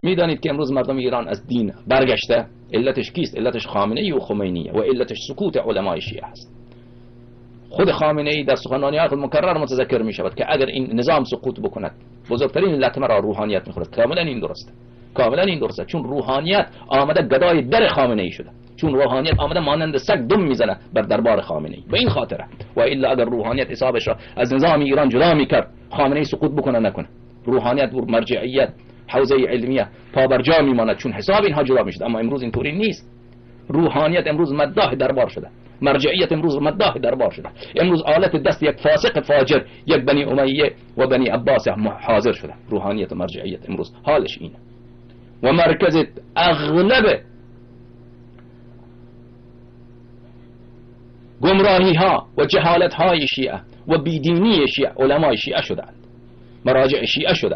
میدانید که امروز مردم ایران از دین برگشته. علتش کیست؟ علتش خامنه‌ای و خمینیه و علتش سکوت علمای شیعه است. خود خامنه‌ای در سخنرانی‌های خود مکرر متذکر می شود که اگر این نظام سقوط بکند بزرگترین لطمه را روحانیت می‌خورد. کاملا این درسته. کاملا این درسته، چون روحانیت آمده گدای در خامنه‌ای شده، چون روحانیت آمده مانند سگ دم میزنه بر دربار خامنه‌ای. به این خاطره و الا اگر روحانیت حسابش را از نظام ایران جدا می‌کرد خامنه‌ای سقوط بکنه نکنه، روحانیت و مرجعیت حوزه علمیه پابرجا میماند، چون حساب اینها جدا میشد. اما امروز اینطوری نیست. روحانیت امروز مداح دربار شده، مرجعیت امروز مداح دربار شده. امروز آلت دست یک فاسق فاجر، یک بنی امیه و بنی عباس حاضر شده. روحانیت و مرجعیت امروز حالش اینه و مرکز اغلب گمراهی ها و جهالت های شیعه و بیدینی شیعه علمای شیعه شدند، مراجع شیعه شدند.